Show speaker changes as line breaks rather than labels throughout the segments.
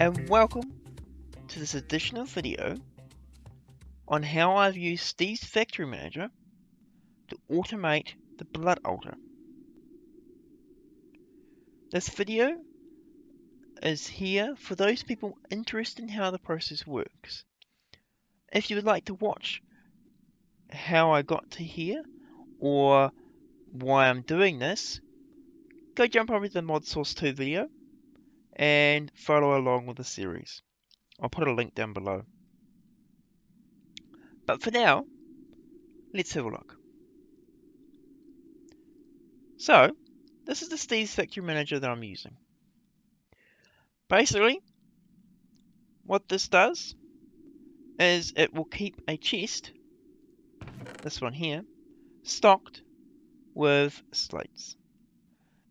and welcome to this additional video on how I've used Steve's Factory Manager to automate the blood altar. This video is here for those people interested in how the process works. If you would like to watch how I got to here or why I'm doing this, go jump over to the ModSuace 2 video and follow along with the series. I'll put a link down below. But for now, let's have a look. So, this is the Steve's Factory Manager that I'm using. Basically, what this does is it will keep a chest, this one here, stocked with slates.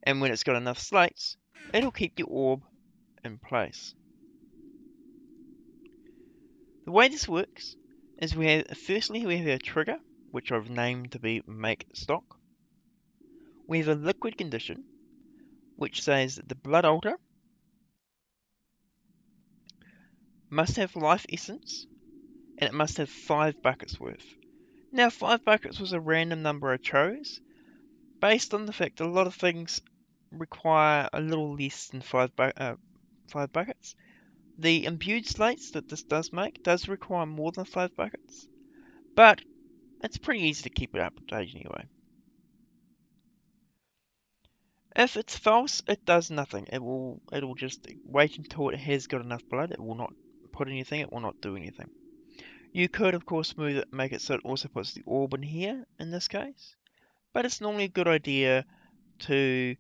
And when it's got enough slates, it'll keep your orb in place. The way this works is firstly we have our trigger, which I've named to be make stock. We have a liquid condition, which says that the blood altar must have life essence, and it must have 5 buckets worth. Now 5 buckets was a random number I chose, based on the fact that a lot of things require a little less than 5 buckets. The imbued slates that this does make does require more than 5 buckets, but it's pretty easy to keep it up to date anyway. If it's false, it does nothing. It'll just wait until it has got enough blood. It will not put anything, it will not do anything. You could of course make it so it also puts the orb in here in this case, but it's normally a good idea to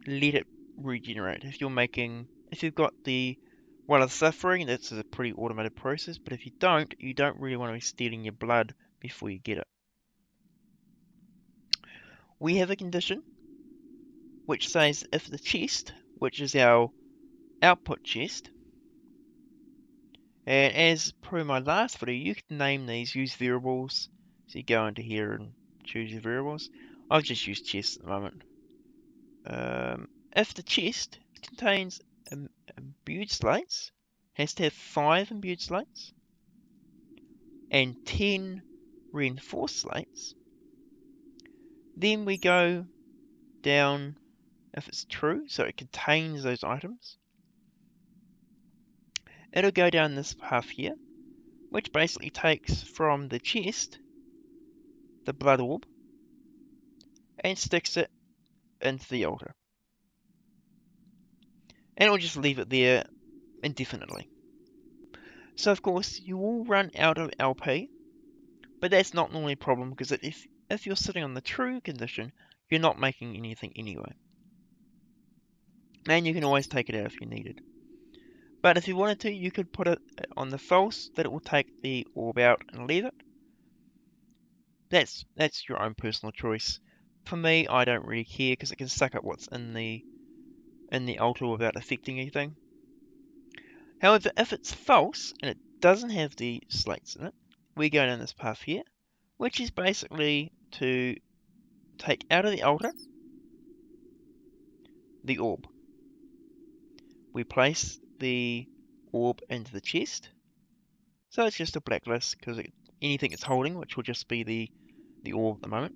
let it regenerate. If you've got the Well of Suffering, that's a pretty automated process, but if you don't really want to be stealing your blood before you get it. We have a condition which says if the chest, which is our output chest, and as per my last video, you can name these, use variables. So you go into here and choose your variables. I've just used chest at the moment. If the chest contains imbued slates, has to have 5 imbued slates and 10 reinforced slates, then we go down if it's true, so it contains those items. It'll go down this path here, which basically takes from the chest the blood orb and sticks it into the altar. And it'll just leave it there indefinitely. So of course you will run out of LP, but that's not normally a problem because if you're sitting on the true condition, you're not making anything anyway. And you can always take it out if you needed. But if you wanted to, you could put it on the false that it will take the orb out and leave it. That's your own personal choice. For me, I don't really care because it can suck up what's in the altar without affecting anything. However, if it's false and it doesn't have the slates in it, we go down this path here, which is basically to take out of the altar the orb. We place the orb into the chest, so it's just a blacklist because anything it's holding, which will just be the orb at the moment.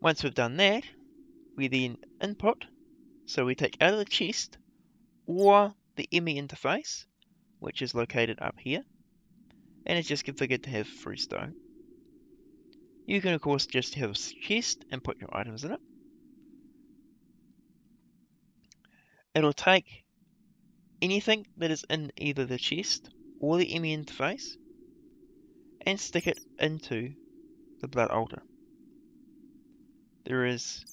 Once we've done that, we then input, so we take out of the chest or the ME interface, which is located up here, and it's just configured to have free stone. You can of course just have a chest and put your items in it. It'll take anything that is in either the chest or the ME interface and stick it into the blood altar. There is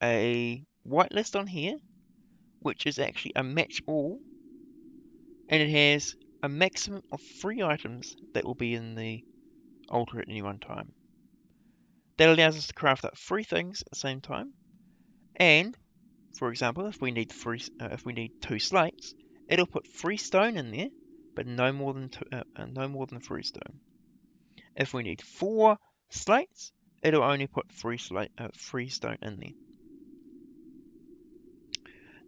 a whitelist on here, which is actually a match all, and it has a maximum of 3 items that will be in the altar at any one time. That allows us to craft up 3 things at the same time, and for example, if we need 2 slates, it'll put 3 stone in there, but no more than 3 stone. If we need 4 slates, it'll only put 3 stone in there.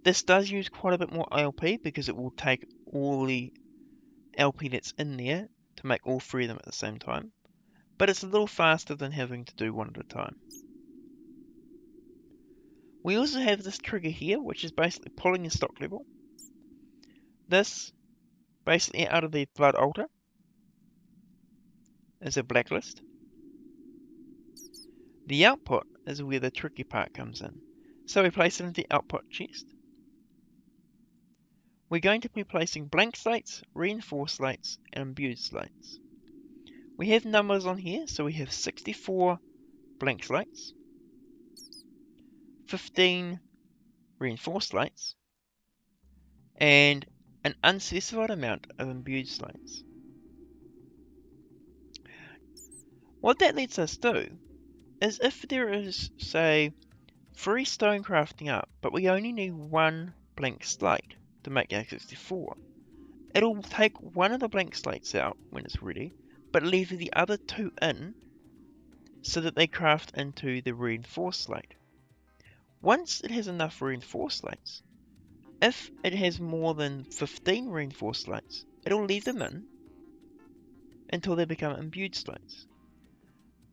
This does use quite a bit more LP because it will take all the LP that's in there to make all three of them at the same time. But it's a little faster than having to do one at a time. We also have this trigger here, which is basically pulling the stock level. This, basically out of the blood altar, is a blacklist. The output is where the tricky part comes in. So we place it into the output chest. We're going to be placing blank slates, reinforced slates, and imbued slates. We have numbers on here, so we have 64 blank slates, 15 reinforced slates, and an unspecified amount of imbued slates. What that lets us do is if there is, say, 3 stone crafting up, but we only need 1 blank slate to make our 64, it'll take one of the blank slates out when it's ready, but leave the other 2 in so that they craft into the reinforced slate. Once it has enough reinforced slates, if it has more than 15 reinforced slates, it'll leave them in until they become imbued slates.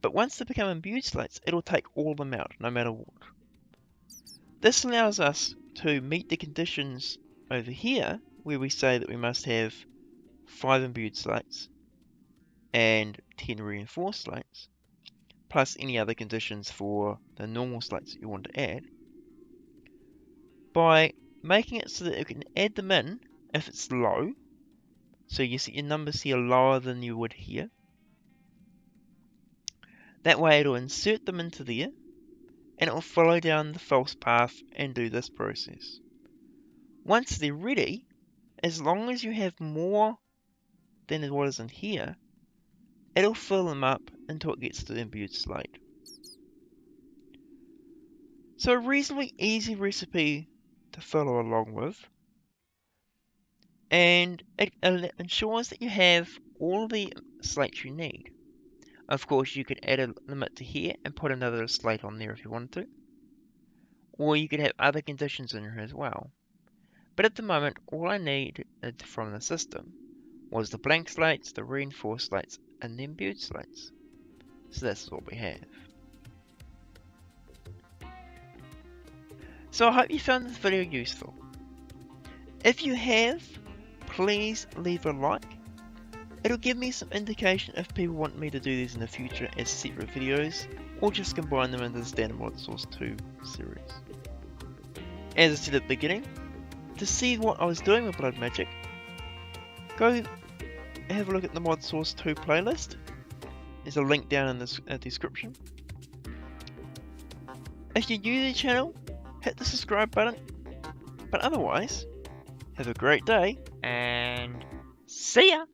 But once they become imbued slates, it'll take all of them out, no matter what. This allows us to meet the conditions over here, where we say that we must have 5 imbued slates and 10 reinforced slates, plus any other conditions for the normal slates that you want to add, by making it so that you can add them in if it's low. So you see your numbers here lower than you would here. That way it'll insert them into there, and it will follow down the false path and do this process. Once they're ready, as long as you have more than what is in here, it'll fill them up until it gets to the imbued slate. So a reasonably easy recipe to follow along with, and it ensures that you have all the slates you need. Of course, you could add a limit to here and put another slate on there if you wanted to, or you could have other conditions in here as well. But at the moment, all I needed from the system was the blank slates, the reinforced slates, and the imbued slates. So that's what we have. So I hope you found this video useful. If you have, please leave a like. It'll give me some indication if people want me to do these in the future as separate videos, or just combine them into the standard ModSuace 2 series. As I said at the beginning, to see what I was doing with Blood Magic, go have a look at the ModSuace 2 playlist. There's a link down in the description. If you're new to the channel, hit the subscribe button. But otherwise, have a great day and see ya!